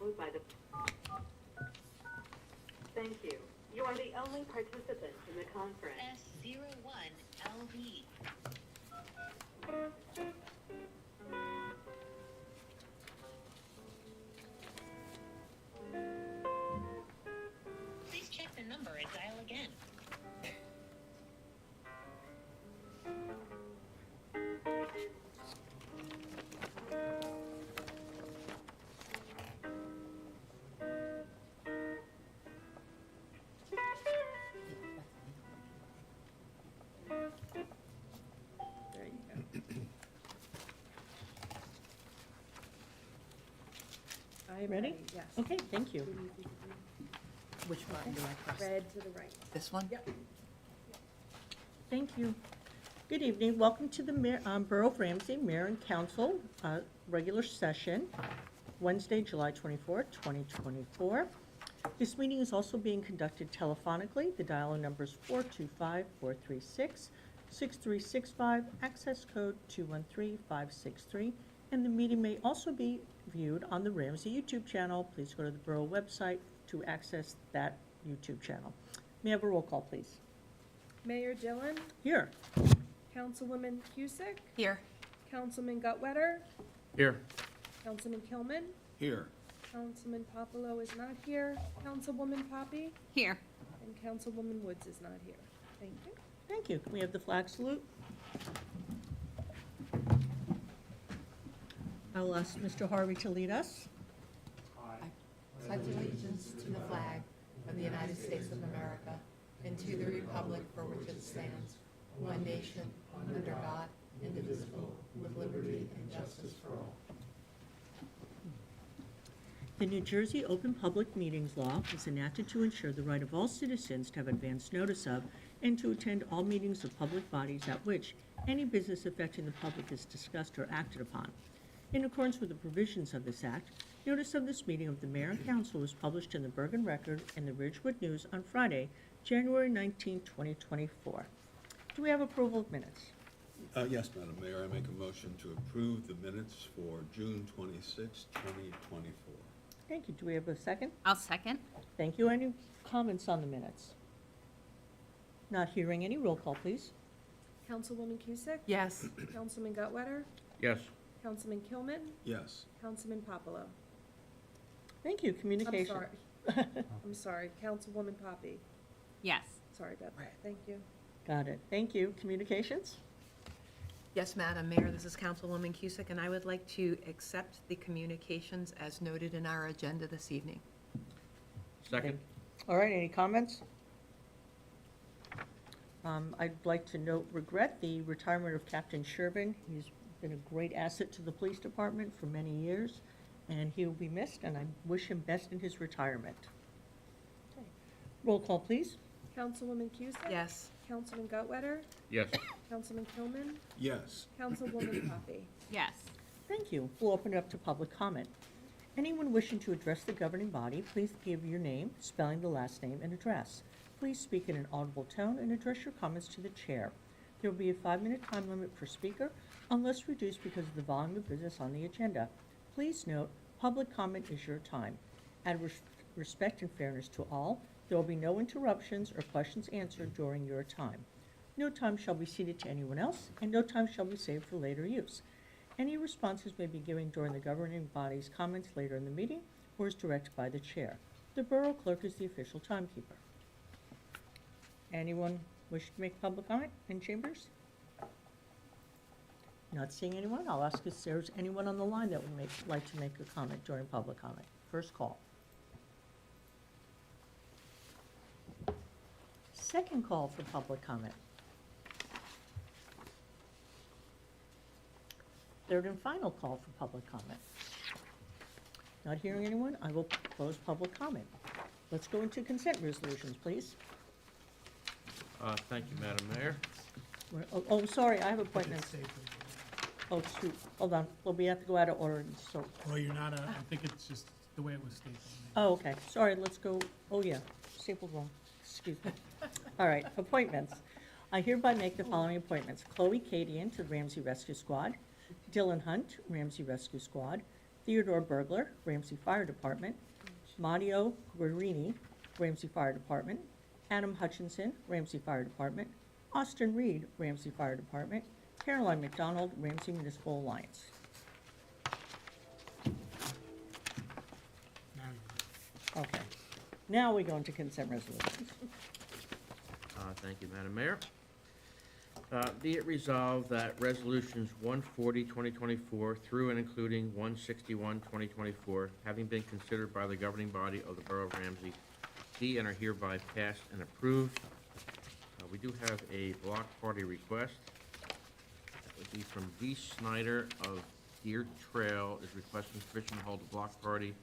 followed by the... Thank you. You are the only participant in the conference. S01LB. Please check the number and dial again. There you go. I am Ready? ready, yes. Okay, thank you. Which button do I press? Red to the right. This one? Yep. Thank you. Good evening. Welcome to the Borough of Ramsey Mayor and Council regular session, Wednesday, July 24th, 2024. This meeting is also being conducted telephonically. The dial-in number is 425-436-6365, access code 213563, and the meeting may also be viewed on the Ramsey YouTube channel. Please go to the Borough website to access that YouTube channel. May I have a roll call, please? Mayor Dillon, Here. Councilwoman Cusick, Here. Councilman Gutwetter, Here. Councilman Kilman, Here. Councilman Popolo is not here, Councilwoman Poppy, Here. and Councilwoman Woods is not here. Thank you. Thank you. Can we have the flag salute? I will ask Mr. Harvey to lead us. Pledge allegiance to the flag of the United States of America and to the republic for which it stands, one nation, under God, indivisible, with liberty and justice for all. The New Jersey Open Public Meetings Law is enacted to ensure the right of all citizens to have advance notice of and to attend all meetings of public bodies at which any business affecting the public is discussed or acted upon. In accordance with the provisions of this act, notice of this meeting of the Mayor and Council was published in the Bergen Record and the Ridgewood News on Friday, January 19, 2024. Do we have approval of minutes? Yes, Madam Mayor, I make a motion to approve the minutes for June 26, 2024. Thank you. Do we have a second? I'll second. Thank you. Any comments on the minutes? Not hearing any. Roll call, please. Councilwoman Cusick, Yes. Councilman Gutwetter, Yes. Councilman Kilman, Yes. Councilman Popolo. Thank you. I'm Communication. sorry. I'm sorry, Councilwoman Poppy. Yes. Sorry about that. Thank you. Got it. Thank you. Communications? Yes, Madam Mayor, this is Councilwoman Cusick, and I would like to accept the communications as noted in our agenda this evening. Second. All right, any comments? I'd like to regret the retirement of Captain Shervin. He's been a great asset to the police department for many years, and he will be missed, and I wish him best in his retirement. Okay. Roll call, please. Councilwoman Cusick? Yes. Councilman Gutwetter, Yes. Councilman Kilman, Yes. Councilwoman Poppy. Yes. Thank you. We'll open it up to public comment. Anyone wishing to address the governing body, please give your name, spelling the last name, and address. Please speak in an audible tone and address your comments to the chair. There will be a 5-minute time limit per speaker, unless reduced because of the volume of business on the agenda. Please note, public comment is your time. Out of respect and fairness to all, there will be no interruptions or questions answered during your time. No time shall be ceded to anyone else, and no time shall be saved for later use. Any responses may be given during the governing body's comments later in the meeting or is directed by the chair. The Borough Clerk is the official timekeeper. Anyone wish to make public comment in chambers? Not seeing anyone, I'll ask if there's anyone on the line that would like to make a comment during public comment. First call. Second call for public comment. Third and final call for public comment. Not hearing anyone, I will close public comment. Let's go into consent resolutions, please. Thank you, Madam Mayor. Oh, sorry, I have appointments. Oh, shoot, hold on, well, we have to go out of order, so, Well, you're not, I think it's just the way it was stated. oh, okay, sorry, let's go, oh, yeah, stapled wrong, excuse me. All right, appointments. I hereby make the following appointments. Chloe Cadian to the Ramsey Rescue Squad, Dylan Hunt, Ramsey Rescue Squad, Theodore Bergler, Ramsey Fire Department, Mario Guarini, Ramsey Fire Department, Adam Hutchinson, Ramsey Fire Department, Austin Reed, Ramsey Fire Department, Caroline McDonald, Ramsey Municipal Alliance. Okay, now we go into consent resolutions. Thank you, Madam Mayor. Be it resolved that resolutions 140, 2024 through and including 161, 2024, having been considered by the governing body of the Borough of Ramsey, be and are hereby passed and approved. We do have a block party request. That would be from D. Snyder of Deer Trail, is requesting permission to hold a block party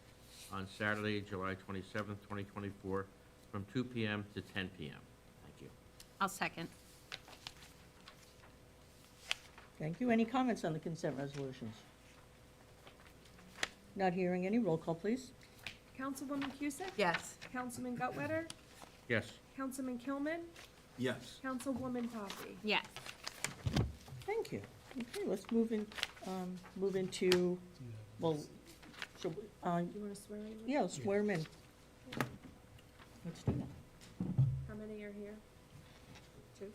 on Saturday, July 27th, 2024, from 2 p.m. to 10 p.m. Thank you. I'll second. Thank you. Any comments on the consent resolutions? Not hearing any. Roll call, please. Councilwoman Cusick? Yes. Councilman Gutwetter? Yes. Councilman Kilman? Yes. Councilwoman Poppy? Yes. Thank you. Okay, let's move into, well, so, You want to swear in? yeah, let's swear 'em in. Let's do that. How many are here? Two?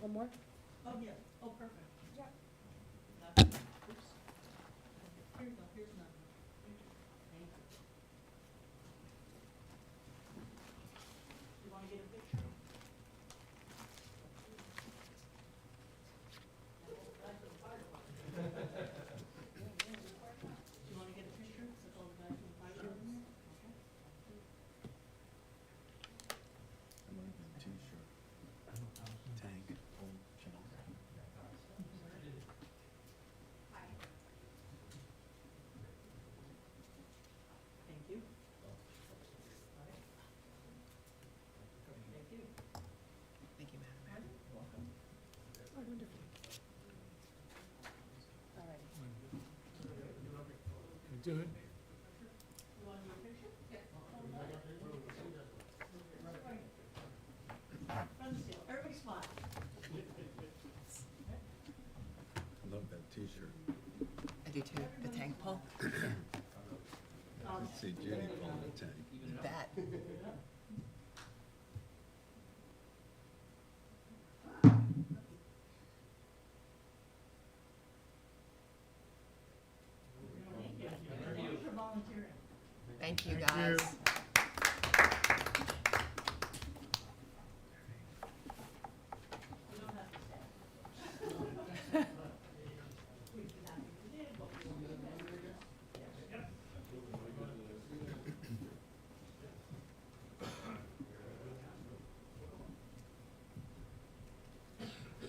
One more? Oh, yeah. Oh, perfect. Yeah. Oops. Here you go. Here's another. Thank you. You want to get a picture? You want to get a picture with all the guys in the fire department? Okay. T-shirt. Tank. Thank you. All right. Thank you. Thank you, Madam Mayor. Welcome. Oh, wonderful. All right. Do it. You want your picture? Front seal. Everybody smile. I love that T-shirt. I do too. The tank pole? I can see Judy pulling a tank. You bet. Thank you, guys.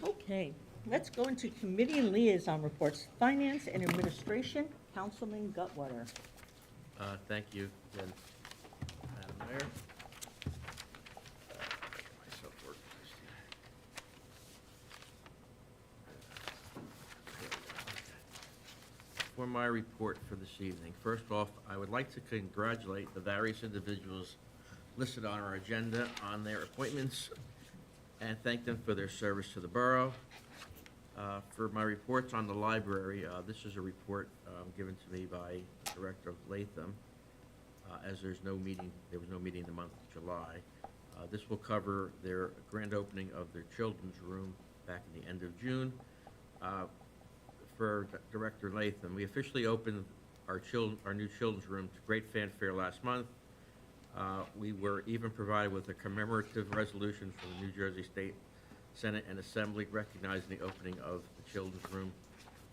Okay, let's go into committee and liaison reports. Finance and Administration, Councilman Gutwetter. Thank you. And Mayor. Myself organized here. For my report for this evening, first off, I would like to congratulate the various individuals listed on our agenda on their appointments and thank them for their service to the borough. For my reports on the library, this is a report given to me by Director Latham, as there was no meeting in the month of July. This will cover their grand opening of their children's room back in the end of June. For Director Latham, we officially opened our new children's room to great fanfare last month. We were even provided with a commemorative resolution from the New Jersey State Senate and Assembly recognizing the opening of the children's room.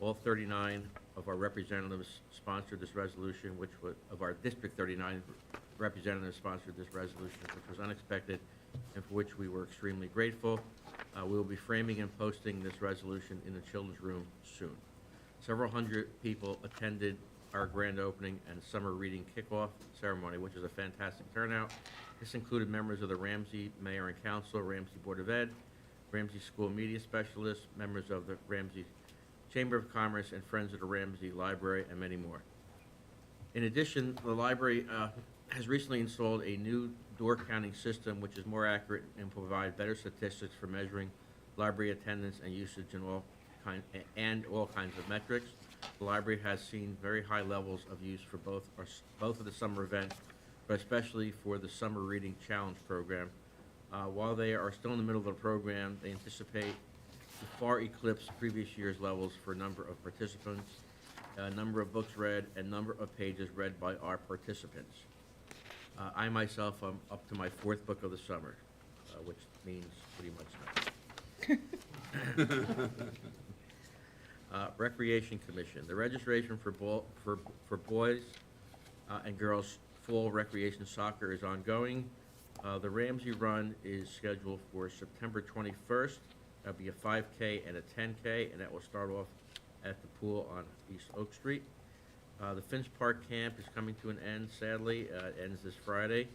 All 39 of our representatives sponsored this resolution, of our District 39 representatives sponsored this resolution, which was unexpected and for which we were extremely grateful. We will be framing and posting this resolution in the children's room soon. Several hundred people attended our grand opening and summer reading kickoff ceremony, which is a fantastic turnout. This included members of the Ramsey Mayor and Council, Ramsey Board of Ed, Ramsey School Media Specialists, members of the Ramsey Chamber of Commerce, and Friends of the Ramsey Library, and many more. In addition, the library has recently installed a new door counting system, which is more accurate and provide better statistics for measuring library attendance and usage in all kinds of metrics. The library has seen very high levels of use for both of the summer events, but especially for the Summer Reading Challenge program. While they are still in the middle of the program, they anticipate to far eclipse previous year's levels for number of participants, number of books read, and number of pages read by our participants. I myself am up to my 4th book of the summer, which means pretty much nothing. Recreation Commission. The registration for boys and girls fall recreation soccer is ongoing. The Ramsey Run is scheduled for September 21st. That'll be a 5K and a 10K, and that will start off at the pool on East Oak Street. The Finch Park Camp is coming to an end, sadly. It ends this Friday.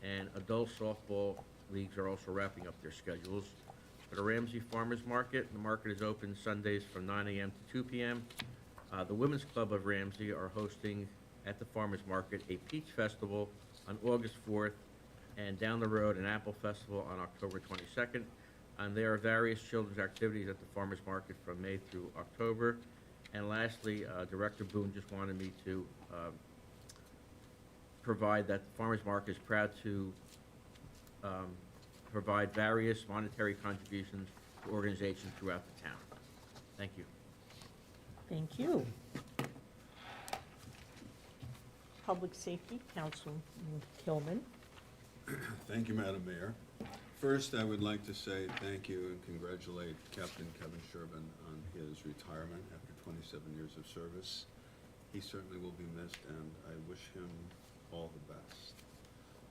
And adult softball leagues are also wrapping up their schedules. For the Ramsey Farmers Market, the market is open Sundays from 9 a.m. to 2 p.m. The Women's Club of Ramsey are hosting at the Farmers Market a Peach Festival on August 4th, and down the road an Apple Festival on October 22nd. And there are various children's activities at the Farmers Market from May through October. And lastly, Director Boone just wanted me to provide that the Farmers Market is proud to provide various monetary contributions to organizations throughout the town. Thank you. Thank you. Public Safety, Councilman Kilman. Thank you, Madam Mayor. First, I would like to say thank you and congratulate Captain Kevin Sherman on his retirement after 27 years of service. He certainly will be missed, and I wish him all the best.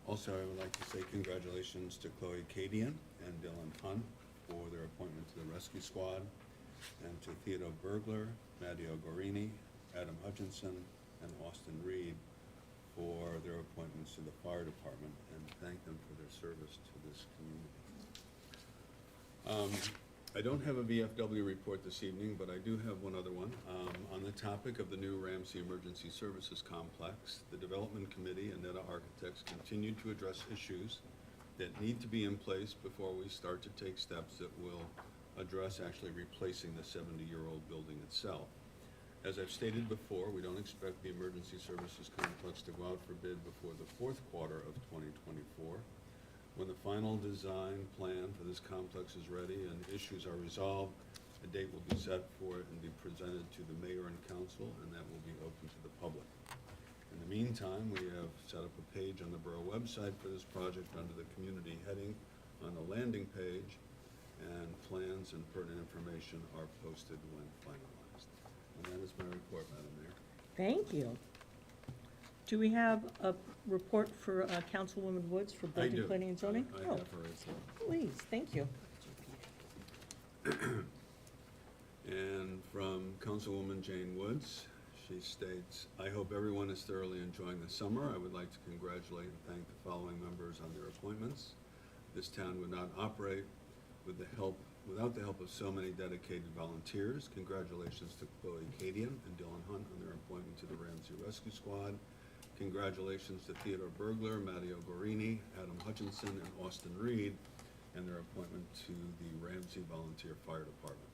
Also, I would like to say congratulations to Chloe Cadian and Dylan Hunt for their appointment to the Rescue Squad, and to Theodore Bergler, Matteo Gorini, Adam Hutchinson, and Austin Reed for their appointments to the Fire Department, and thank them for their service to this community. I don't have a VFW report this evening, but I do have one other one. On the topic of the new Ramsey Emergency Services Complex, the Development Committee and NETA Architects continue to address issues that need to be in place before we start to take steps that will address actually replacing the 70-year-old building itself. As I've stated before, we don't expect the Emergency Services Complex to go out for bid before the 4th quarter of 2024. When the final design plan for this complex is ready and issues are resolved, a date will be set for it and be presented to the mayor and council, and that will be open to the public. In the meantime, we have set up a page on the borough website for this project under the community heading on the landing page, and plans and pertinent information are posted when finalized. And that is my report, Madam Mayor. Thank you. Do we have a report for Councilwoman Woods for I Building, do. Planning, and Zoning? I have a report. Please, thank you. And from Councilwoman Jane Woods, She states, "I hope everyone is thoroughly enjoying the summer. I would like to congratulate and thank the following members on their appointments. This town would not operate without the help of so many dedicated volunteers. Congratulations to Chloe Cadian and Dylan Hunt on their appointment to the Ramsey Rescue Squad. Congratulations to Theodore Bergler, Matteo Gorini, Adam Hutchinson, and Austin Reed, and their appointment to the Ramsey Volunteer Fire Department."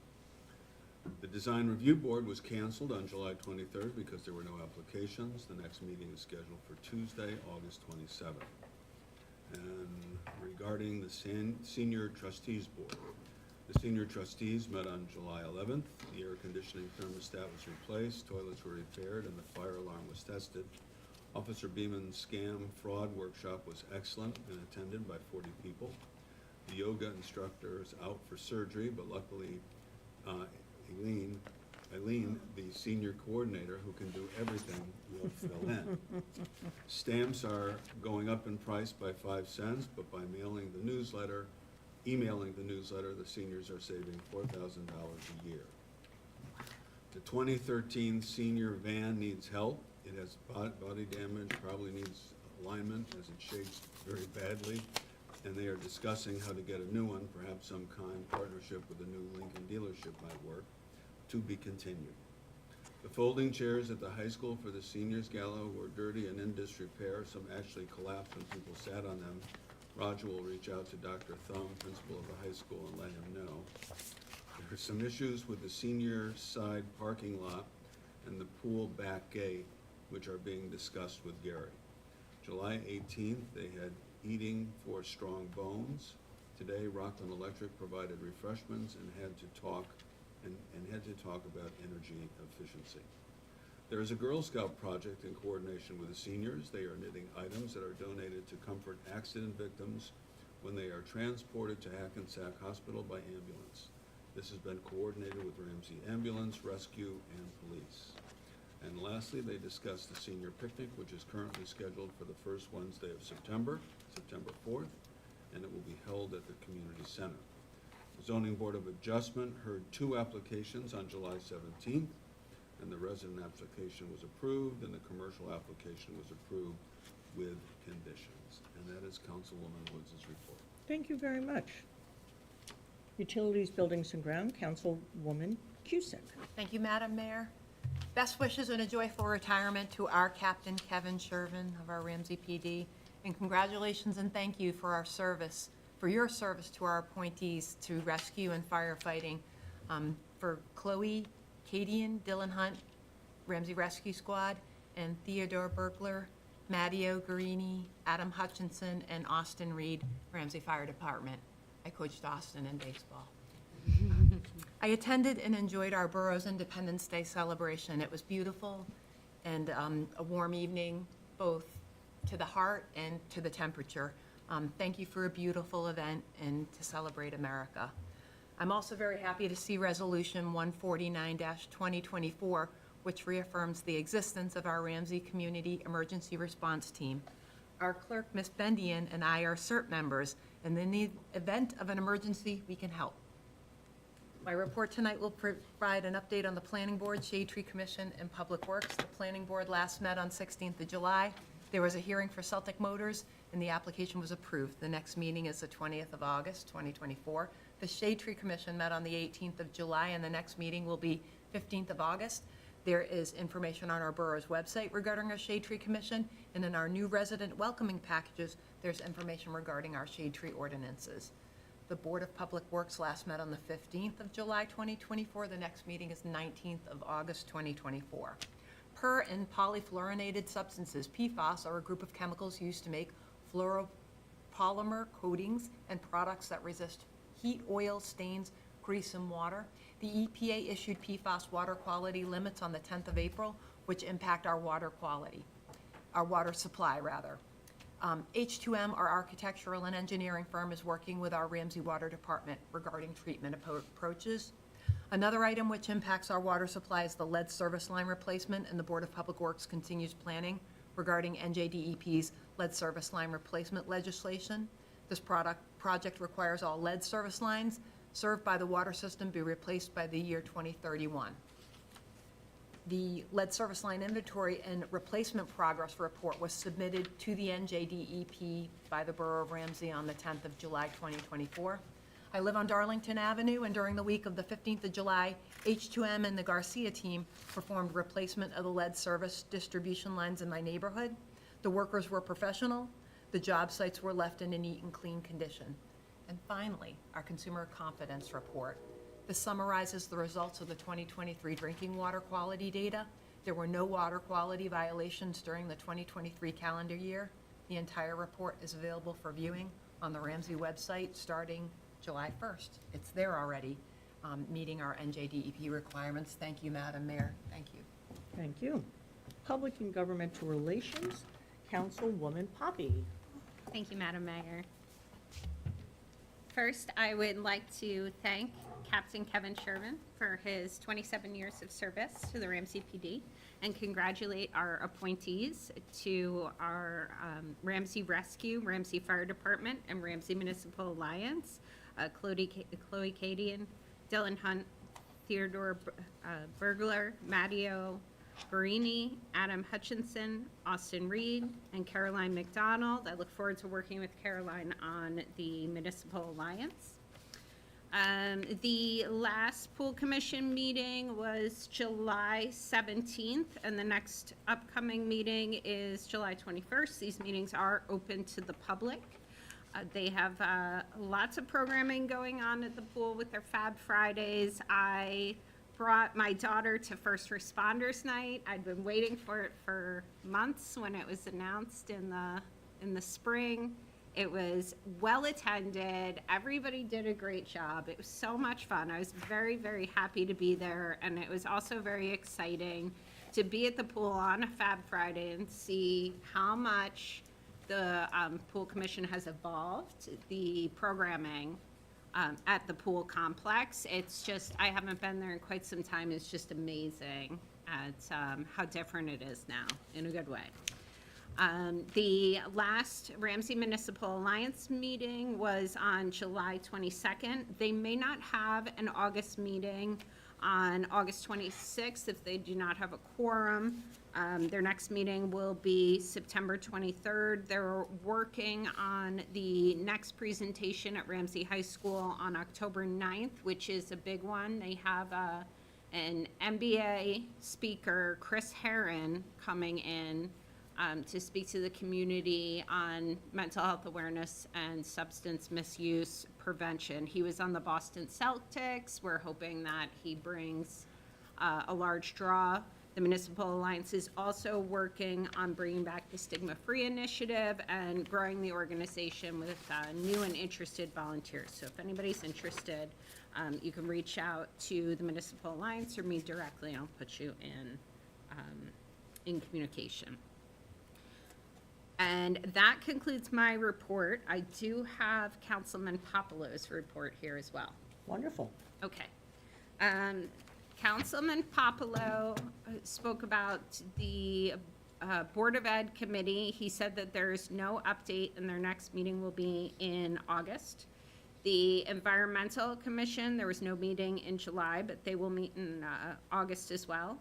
The Design Review Board was canceled on July 23rd because there were no applications. The next meeting is scheduled for Tuesday, August 27th. And regarding the Senior Trustees Board, the Senior Trustees met on July 11th. The air conditioning thermostat was replaced, toilets were repaired, and the fire alarm was tested. Officer Beeman's scam fraud workshop was excellent and attended by 40 people. The yoga instructor is out for surgery, but luckily Eileen, the senior coordinator who can do everything, will fill in. Stamps are going up in price by 5 cents, but by emailing the newsletter, the seniors are saving $4,000 a year. The 2013 senior van needs help. It has body damage, probably needs alignment as it shakes very badly, and they are discussing how to get a new one. Perhaps some kind partnership with a new Lincoln dealership might work. To be continued. The folding chairs at the high school for the seniors gala were dirty and in disrepair. Some actually collapsed when people sat on them. Roger will reach out to Dr. Thumb, principal of the high school, and let him know. There are some issues with the senior side parking lot and the pool back gate, which are being discussed with Gary. July 18th, they had eating for strong bones. Today, Rockland Electric provided refreshments and had to talk about energy efficiency. There is a Girl Scout project in coordination with the seniors. They are knitting items that are donated to comfort accident victims when they are transported to Hackensack Hospital by ambulance. This has been coordinated with Ramsey Ambulance, Rescue, and Police. And lastly, they discussed the senior picnic, which is currently scheduled for the first Wednesday of September, September 4th, and it will be held at the community center. The Zoning Board of Adjustment heard 2 applications on July 17th, and the resident application was approved, and the commercial application was approved with conditions. And that is Councilwoman Woods' report. Thank you very much. Utilities, Buildings and Ground, Councilwoman Cusick. Thank you, Madam Mayor. Best wishes and a joyful retirement to our Captain Kevin Shervin of our Ramsey PD, and congratulations and thank you for our service, for your service to our appointees to rescue and firefighting. For Chloe Cadian, Dylan Hunt, Ramsey Rescue Squad, and Theodore Bergler, Matteo Guarini, Adam Hutchinson, and Austin Reed, Ramsey Fire Department. I coached Austin in baseball. I attended and enjoyed our borough's Independence Day celebration. It was beautiful and a warm evening, both to the heart and to the temperature. Thank you for a beautiful event and to celebrate America. I'm also very happy to see Resolution 149-2024, which reaffirms the existence of our Ramsey Community Emergency Response Team. Our clerk, Ms. Bendian, and I are CERT members, and in the event of an emergency, we can help. My report tonight will provide an update on the Planning Board, Shade Tree Commission, and Public Works. The Planning Board last met on 16th of July. There was a hearing for Celtic Motors, and the application was approved. The next meeting is the 20th of August, 2024. The Shade Tree Commission met on the 18th of July, and the next meeting will be 15th of August. There is information on our borough's website regarding our Shade Tree Commission, and in our new resident welcoming packages, there's information regarding our shade tree ordinances. The Board of Public Works last met on the 15th of July, 2024. The next meeting is 19th of August, 2024. Per and polyfluorinated substances, PFAS, are a group of chemicals used to make fluoropolymer coatings and products that resist heat, oil, stains, grease, and water. The EPA issued PFAS water quality limits on the 10th of April, which impact our water quality, our water supply, rather. H2M, our architectural and engineering firm, is working with our Ramsey Water Department regarding treatment approaches. Another item which impacts our water supply is the lead service line replacement, and the Board of Public Works continues planning regarding NJDEP's lead service line replacement legislation. This project requires all lead service lines served by the water system be replaced by the year 2031. The lead service line inventory and replacement progress report was submitted to the NJDEP by the Borough of Ramsey on the 10th of July, 2024. I live on Darlington Avenue, and during the week of the 15th of July, H2M and the Garcia team performed replacement of the lead service distribution lines in my neighborhood. The workers were professional. The job sites were left in a neat and clean condition. And finally, our consumer confidence report. This summarizes the results of the 2023 drinking water quality data. There were no water quality violations during the 2023 calendar year. The entire report is available for viewing on the Ramsey website starting July 1st. It's there already, meeting our NJDEP requirements. Thank you, Madam Mayor. Thank you. Thank you. Public and Governmental Relations, Councilwoman Poppy. Thank you, Madam Mayor. First, I would like to thank Captain Kevin Sherman for his 27 years of service to the Ramsey PD and congratulate our appointees to our Ramsey Rescue, Ramsey Fire Department, and Ramsey Municipal Alliance, Chloe Cadian, Dylan Hunt, Theodore Bergler, Matteo Barini, Adam Hutchinson, Austin Reed, and Caroline McDonald. I look forward to working with Caroline on the Municipal Alliance. The last pool commission meeting was July 17th, and the next upcoming meeting is July 21st. These meetings are open to the public. They have lots of programming going on at the pool with their Fab Fridays. I brought my daughter to First Responders Night. I'd been waiting for it for months when it was announced in the spring. It was well attended. Everybody did a great job. It was so much fun. I was very, very happy to be there, and it was also very exciting to be at the pool on a Fab Friday and see how much the pool commission has evolved the programming at the pool complex. It's just, I haven't been there in quite some time. It's just amazing at how different it is now, in a good way. The last Ramsey Municipal Alliance meeting was on July 22nd. They may not have an August meeting on August 26th if they do not have a quorum. Their next meeting will be September 23rd. They're working on the next presentation at Ramsey High School on October 9th, which is a big one. They have an MBA speaker, Chris Herron, coming in to speak to the community on mental health awareness and substance misuse prevention. He was on the Boston Celtics. We're hoping that he brings a large draw. The Municipal Alliance is also working on bringing back the Stigma-Free Initiative and growing the organization with new and interested volunteers. So if anybody's interested, you can reach out to the Municipal Alliance or me directly, and I'll put you in communication. And that concludes my report. I do have Councilman Popolo's report here as well. Wonderful. Okay. Councilman Popolo spoke about the Board of Ed committee. He said that there is no update and their next meeting will be in August. The Environmental Commission, there was no meeting in July, but they will meet in August as well.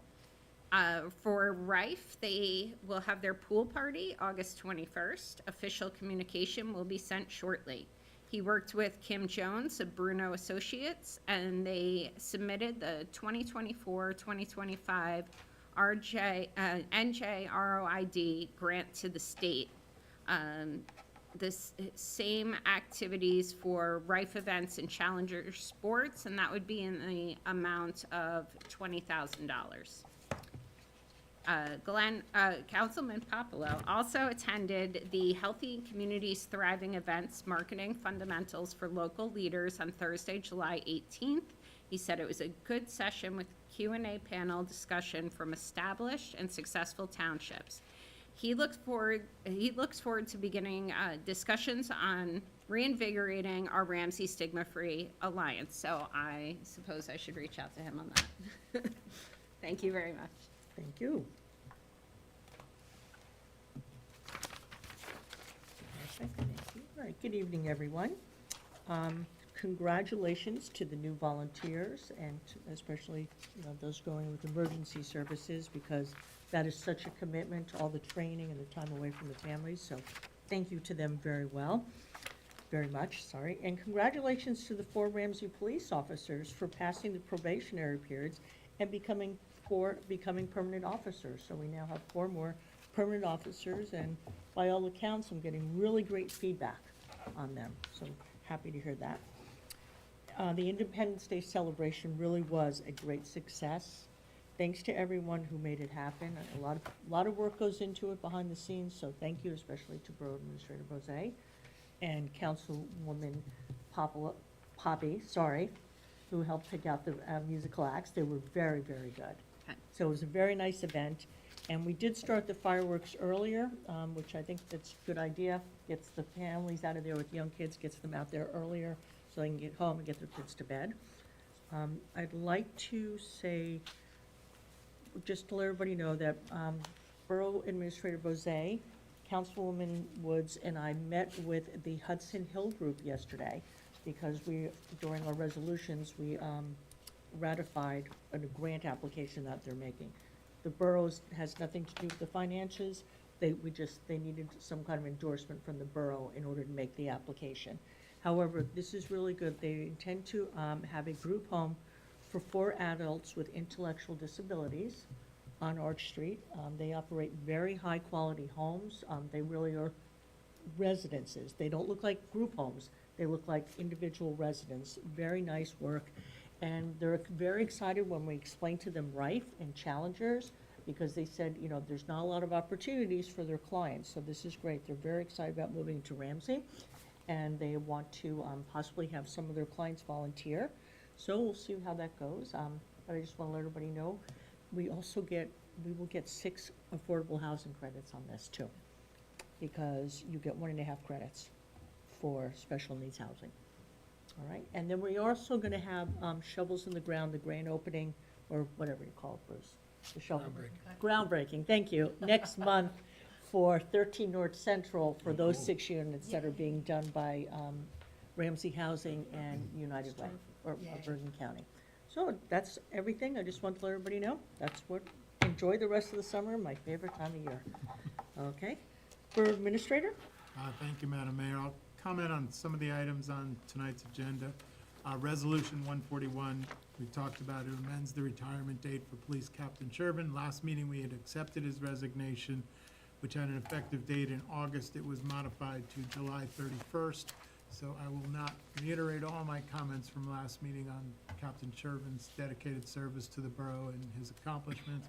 For Rife, they will have their pool party August 21st. Official communication will be sent shortly. He worked with Kim Jones of Bruno Associates, and they submitted the 2024-2025 NJ ROID grant to the state. This same activities for Rife events and Challenger Sports, and that would be in the amount of $20,000. Councilman Popolo also attended the Healthy Communities Thriving Events Marketing Fundamentals for Local Leaders on Thursday, July 18th. He said it was a good session with Q&A panel discussion from established and successful townships. He looks forward to beginning discussions on reinvigorating our Ramsey Stigma-Free Alliance. So I suppose I should reach out to him on that. Thank you very much. Thank you. All right, good evening, everyone. congratulations to the new volunteers and especially, those going with emergency services because that is such a commitment to all the training and the time away from the families. So thank you to them very much. And congratulations to the 4 Ramsey police officers for passing the probationary periods and becoming permanent officers. So we now have 4 more permanent officers, and by all accounts, I'm getting really great feedback on them. So happy to hear that. The Independence Day celebration really was a great success. Thanks to everyone who made it happen. A lot of work goes into it behind the scenes, so thank you especially to Borough Administrator Bozay and Councilwoman Poppy, who helped pick out the musical acts. They were very, very good. Okay. So it was a very nice event. And we did start the fireworks earlier, which I think that's a good idea. Gets the families out of there with young kids, gets them out there earlier so they can get home and get their kids to bed. I'd like to say, just to let everybody know that Borough Administrator Bozay, Councilwoman Woods, and I met with the Hudson Hill Group yesterday because during our resolutions, we ratified a grant application that they're making. The boroughs has nothing to do with the finances. They needed some kind of endorsement from the borough in order to make the application. However, this is really good. They intend to have a group home for 4 adults with intellectual disabilities on Arch Street. They operate very high-quality homes. They really are residences. They don't look like group homes. They look like individual residents. Very nice work. And they're very excited when we explain to them Rife and Challengers, because they said, there's not a lot of opportunities for their clients. So this is great. They're very excited about moving to Ramsey, and they want to possibly have some of their clients volunteer. So we'll see how that goes. But I just want to let everybody know, we will get 6 affordable housing credits on this too, because you get 1.5 credits for special needs housing. All right, and then we're also going to have shovels in the ground, the grand opening, or whatever you call it, Bruce. The shovel. Groundbreaking, thank you. Next month for 13 North Central for those 6 units that are being done by Ramsey Housing and United Way, or Bergen County. So that's everything. I just want to let everybody know. Enjoy the rest of the summer, my favorite time of year. Okay, Borough Administrator? Thank you, Madam Mayor. I'll comment on some of the items on tonight's agenda. Resolution 141, we talked about, it amends the retirement date for Police Captain Shervin. Last meeting, we had accepted his resignation, which had an effective date in August. It was modified to July 31st. So I will not reiterate all my comments from last meeting on Captain Shervin's dedicated service to the borough and his accomplishments.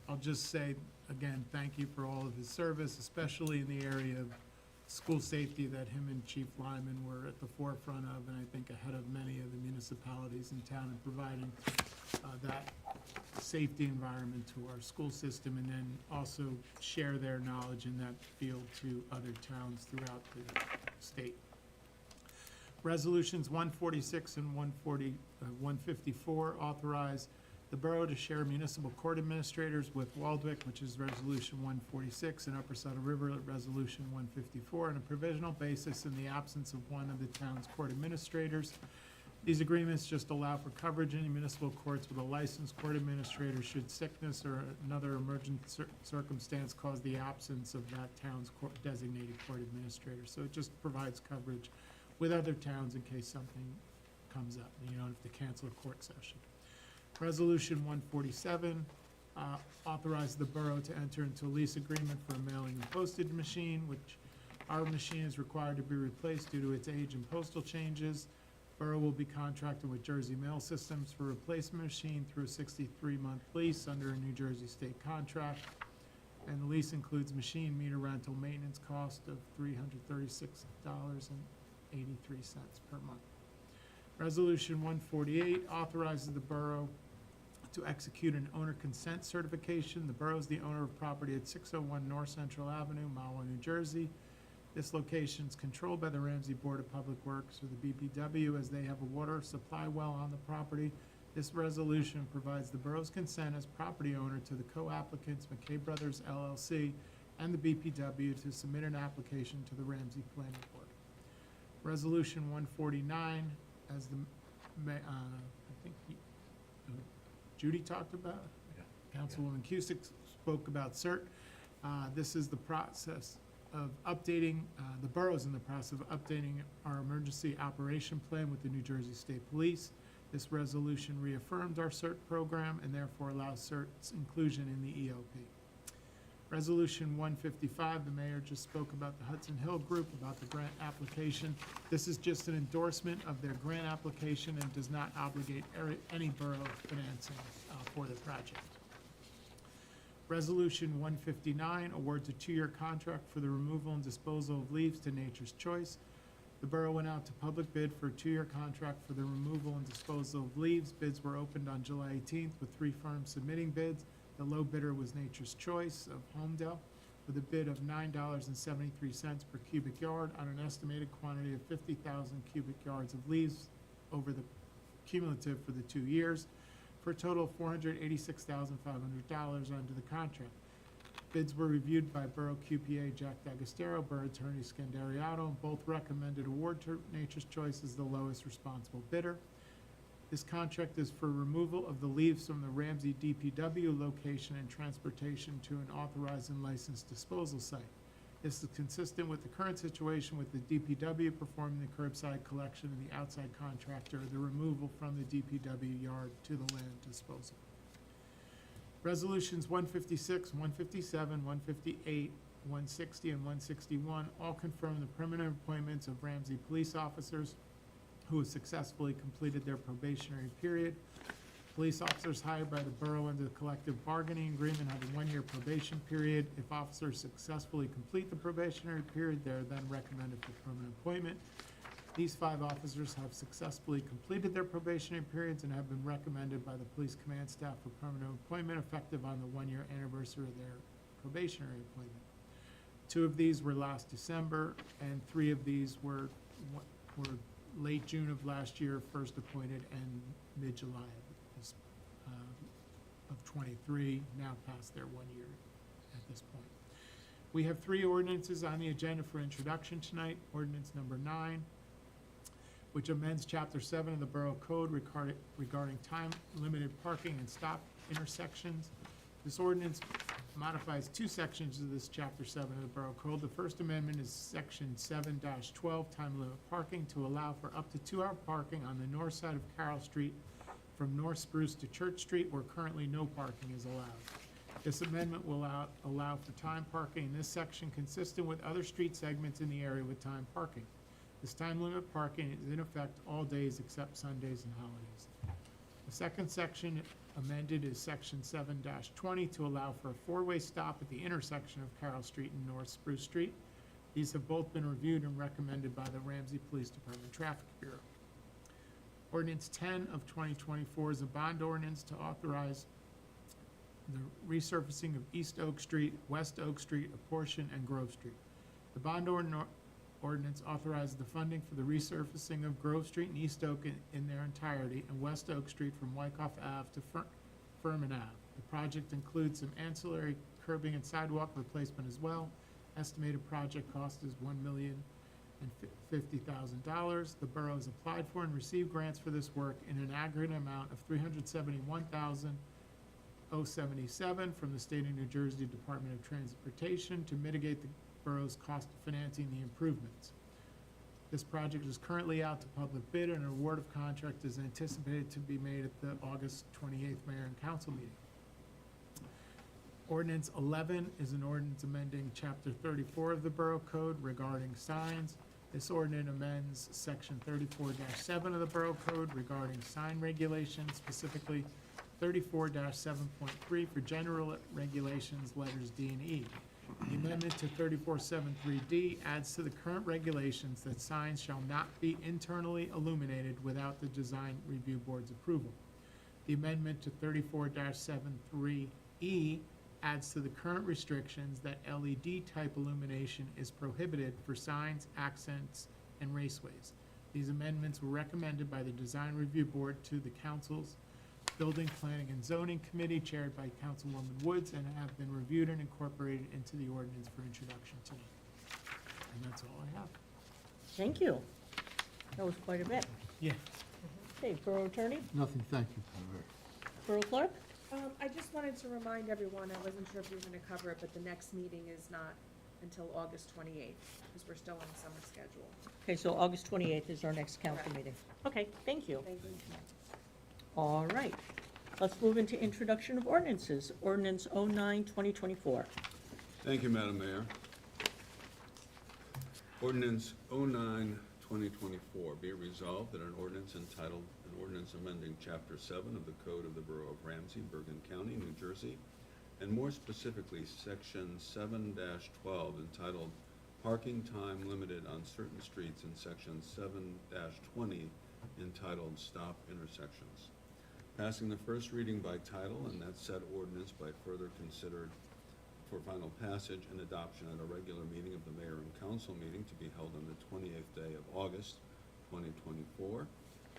I'll just say, again, thank you for all of his service, especially in the area of school safety that him and Chief Lyman were at the forefront of, and I think ahead of many of the municipalities in town in providing that safety environment to our school system, and then also share their knowledge in that field to other towns throughout the state. Resolutions 146 and 154 authorize the borough to share municipal court administrators with Waldwick, which is Resolution 146, and Upper Saddle River, Resolution 154, on a provisional basis in the absence of one of the town's court administrators. These agreements just allow for coverage in municipal courts with a licensed court administrator should sickness or another emergent circumstance cause the absence of that town's designated court administrator. So it just provides coverage with other towns in case something comes up and you don't have to cancel a court session. Resolution 147 authorized the borough to enter into a lease agreement for a mailing and postage machine, which our machine is required to be replaced due to its age and postal changes. Borough will be contracted with Jersey Mail Systems for replacement machine through a 63-month lease under a New Jersey state contract. And the lease includes machine meter rental maintenance cost of $336.83 per month. Resolution 148 authorizes the borough to execute an owner consent certification. The borough is the owner of property at 601 North Central Avenue, Mahwah, New Jersey. This location is controlled by the Ramsey Board of Public Works, or the BPW, as they have a water supply well on the property. This resolution provides the borough's consent as property owner to the co-applicants, McKay Brothers LLC, and the BPW to submit an application to the Ramsey Planning Board. Resolution 149 as I think Judy talked about. Councilwoman Cusick spoke about CERT. This is the process of updating, the borough's in the process of updating our emergency operation plan with the New Jersey State Police. This resolution reaffirms our CERT program and therefore allows CERT's inclusion in the EOP. Resolution 155, the mayor just spoke about the Hudson Hill Group, about the grant application. This is just an endorsement of their grant application and does not obligate any borough financing for the project. Resolution 159 awards a 2-year contract for the removal and disposal of leaves to Nature's Choice. The borough went out to public bid for a 2-year contract for the removal and disposal of leaves. Bids were opened on July 18th with 3 firms submitting bids. The low bidder was Nature's Choice of Homedale with a bid of $9.73 per cubic yard on an estimated quantity of 50,000 cubic yards of leaves over the cumulative for the 2 years, for a total of $486,500 under the contract. Bids were reviewed by Borough QPA Jack D'Agostero, Borough Attorney Scandariato, and both recommended award to Nature's Choice as the lowest responsible bidder. This contract is for removal of the leaves from the Ramsey DPW location and transportation to an authorized and licensed disposal site. This is consistent with the current situation with the DPW performing the curbside collection and the outside contractor, the removal from the DPW yard to the land disposal. Resolutions 156, 157, 158, 160, and 161 all confirm the permanent appointments of Ramsey police officers who have successfully completed their probationary period. Police officers hired by the borough under the collective bargaining agreement have a 1-year probation period. If officers successfully complete the probationary period, they are then recommended for permanent appointment. These 5 officers have successfully completed their probationary periods and have been recommended by the police command staff for permanent appointment effective on the 1-year anniversary of their probationary appointment. 2 of these were last December, and 3 of these were late June of last year, first appointed, and mid-July of 23, now past their 1 year at this point. We have 3 ordinances on the agenda for introduction tonight. Ordinance number 9, which amends Chapter 7 of the Borough Code regarding time-limited parking and stop intersections. This ordinance modifies 2 sections of this Chapter 7 of the Borough Code. The first amendment is Section 7-12, time limit parking, to allow for up to 2-hour parking on the north side of Carroll Street from North Spruce to Church Street, where currently no parking is allowed. This amendment will allow for time parking in this section consistent with other street segments in the area with time parking. This time limit parking is in effect all days except Sundays and holidays. The second section amended is Section 7-20 to allow for a 4-way stop at the intersection of Carroll Street and North Spruce Street. These have both been reviewed and recommended by the Ramsey Police Department Traffic Bureau. Ordinance 10 of 2024 is a bond ordinance to authorize the resurfacing of East Oak Street, West Oak Street, a portion, and Grove Street. The bond ordinance authorizes the funding for the resurfacing of Grove Street and East Oak in their entirety, and West Oak Street from Wyckoff Ave to Furman Ave. The project includes some ancillary curbing and sidewalk replacement as well. Estimated project cost is $1,050,000. The borough has applied for and received grants for this work in an aggregate amount of $371,077 from the State of New Jersey Department of Transportation to mitigate the borough's cost of financing the improvements. This project is currently out to public bid, and an award of contract is anticipated to be made at the August 28th Mayor and Council meeting. Ordinance 11 is an ordinance amending Chapter 34 of the Borough Code regarding signs. This ordinance amends Section 34-7 of the Borough Code regarding sign regulations, specifically 34-7.3 for general regulations, letters D and E. The amendment to 3473D adds to the current regulations that signs shall not be internally illuminated without the Design Review Board's approval. The amendment to 34-73E adds to the current restrictions that LED-type illumination is prohibited for signs, accents, and raceways. These amendments were recommended by the Design Review Board to the Council's Building, Planning, and Zoning Committee, chaired by Councilwoman Woods, and have been reviewed and incorporated into the ordinance for introduction tonight. And that's all I have. Thank you. That was quite a bit. Yeah. Okay, Borough Attorney, Nothing, thank you. Borough Clerk? I just wanted to remind everyone, I wasn't sure if you were gonna cover it, but the next meeting is not until August 28th, because we're still on the summer schedule. Okay, so August 28th is our next council Correct. meeting. Okay, thank you. Thank you. All right, let's move into introduction of ordinances. Ordinance 09-2024. Thank you, Madam Mayor. Ordinance 09-2024, be it resolved that an ordinance entitled, an ordinance amending Chapter 7 of the Code of the Borough of Ramsey, Bergen County, New Jersey, and more specifically, Section 7-12 entitled Parking Time Limited on Certain Streets, and Section 7-20 entitled Stop Intersections. Passing the first reading by title and that said ordinance by further considered for final passage and adoption at a regular meeting of the mayor and council meeting to be held on the 28th day of August 2024,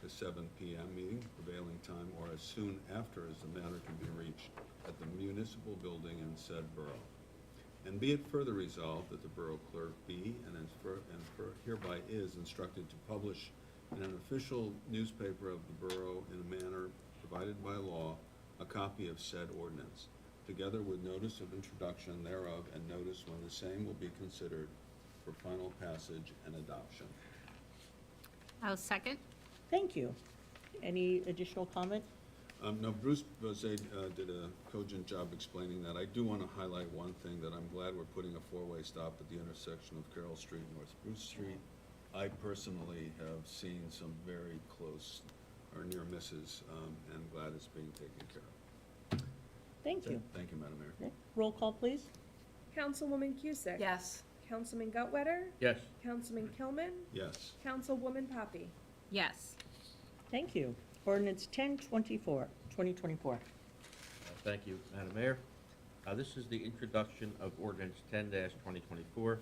the 7 p.m. meeting, prevailing time or as soon after as the matter can be reached at the municipal building in said borough. And be it further resolved that the borough clerk be and hereby is instructed to publish in an official newspaper of the borough in a manner provided by law a copy of said ordinance, together with notice of introduction thereof and notice when the same will be considered for final passage and adoption. I'll second. Thank you. Any additional comment? No, Bruce Bozay did a cogent job explaining that. I do want to highlight one thing, that I'm glad we're putting a four-way stop at the intersection of Carroll Street and North Bruce Street. I personally have seen some very close or near misses, and glad it's being taken care of. Thank you. Thank you, Madam Mayor. Okay, roll call, please. Councilwoman Cusick? Yes. Councilman Gutwetter? Yes. Councilman Kilman? Yes. Councilwoman Poppy? Yes. Thank you. Ordinance 10-24, 2024. Thank you, Madam Mayor. This is the introduction of ordinance 10-2024.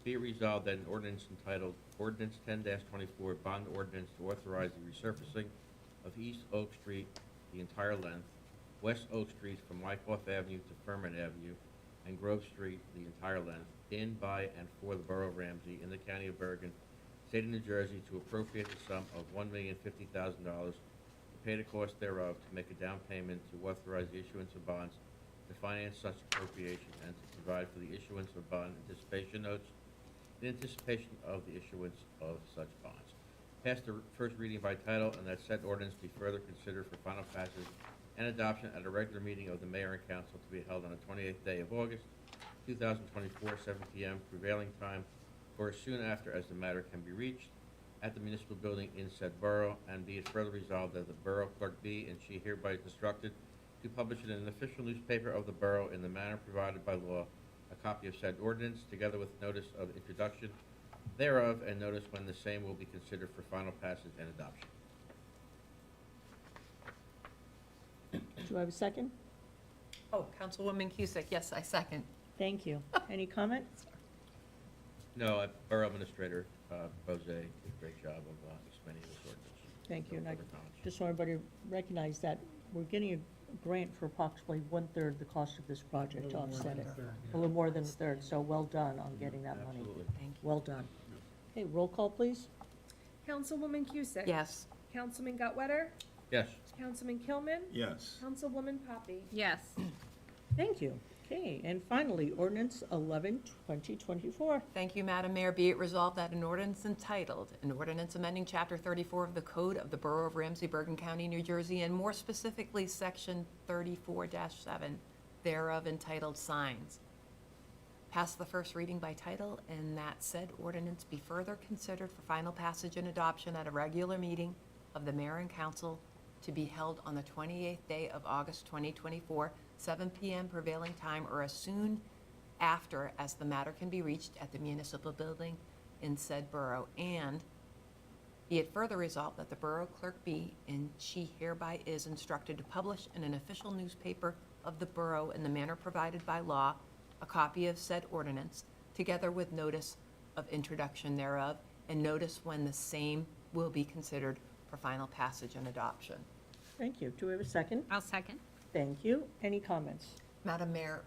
Be it resolved that an ordinance entitled Ordinance 10-24 Bond Ordinance to authorize the resurfacing of East Oak Street the entire length, West Oak Street from Wyckoff Avenue to Furman Avenue, and Grove Street the entire length, in, by, and for the Borough of Ramsey in the County of Bergen, State of New Jersey, to appropriate the sum of $1,050,000 to pay the cost thereof, to make a down payment, to authorize the issuance of bonds, to finance such appropriation, and to provide for the issuance of bond anticipation notes in anticipation of the issuance of such bonds. Pass the first reading by title, and that said ordinance be further considered for final passage and adoption at a regular meeting of the mayor and council to be held on the 28th day of August, 2024, 7 p.m. prevailing time, or as soon after as the matter can be reached, at the municipal building in said borough, and be it further resolved that the borough clerk be and she hereby is instructed to publish it in an official newspaper of the borough in the manner provided by law, a copy of said ordinance, together with notice of introduction thereof, and notice when the same will be considered for final passage and adoption. Do I have a second? Oh, Councilwoman Cusick, yes, I second. Thank you. Any comment? No, Borough Administrator Bose did a great job of explaining this ordinance. Thank you. And I Further knowledge. just want everybody to recognize that we're getting a grant for approximately 1/3 the cost of this project to offset it. A little more than a third, so well done on getting that money. Absolutely. Thank you. Well done. Okay, roll call, please. Councilwoman Cusick? Yes. Councilman Gutwetter? Yes. Councilman Kilman? Yes. Councilwoman Poppy? Yes. Thank you. Okay, and finally, ordinance 11-2024. Thank you, Madam Mayor. Be it resolved that an ordinance entitled, an ordinance amending Chapter 34 of the Code of the Borough of Ramsey, Bergen County, New Jersey, and more specifically, Section 34-7 thereof entitled Signs. Pass the first reading by title, and that said ordinance be further considered for final passage and adoption at a regular meeting of the mayor and council to be held on the 28th day of August 2024, 7 p.m. prevailing time, or as soon after as the matter can be reached at the municipal building in said borough. And be it further resolved that the borough clerk be and she hereby is instructed to publish in an official newspaper of the borough in the manner provided by law a copy of said ordinance, together with notice of introduction thereof, and notice when the same will be considered for final passage and adoption. Thank you. Do we have a second? I'll second. Thank you. Any comments? Madam Mayor,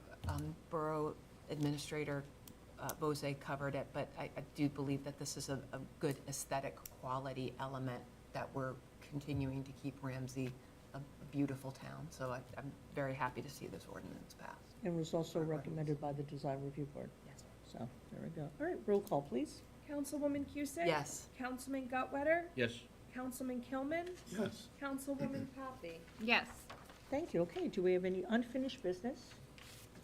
Borough Administrator Bose covered it, but I do believe that this is a good aesthetic quality element that we're continuing to keep Ramsey a beautiful town. So I'm very happy to see this ordinance passed. And was also recommended by the Design Review Board. Yes. So, there we go. All right, roll call, please. Councilwoman Cusick? Yes. Councilman Gutwetter? Yes. Councilman Kilman? Yes. Councilwoman Poppy? Yes. Thank you. Okay, do we have any unfinished business?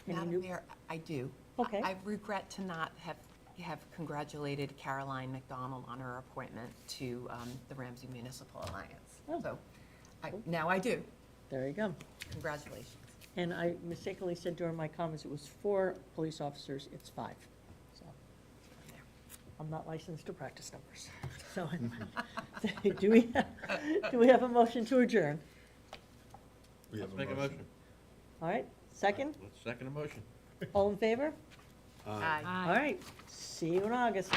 Any Madam new- Mayor, I do. Okay. I regret to not have congratulated Caroline McDonald on her appointment to the Ramsey Municipal Alliance. Oh. So now I do. There you go. Congratulations. And I mistakenly said during my comments it was 4 police officers, it's 5. So, I'm not licensed to practice numbers. So, do we have a motion to adjourn? We have Let's make a motion. All right, second? Let's second a motion. All in favor? Aye. All right, see you in August.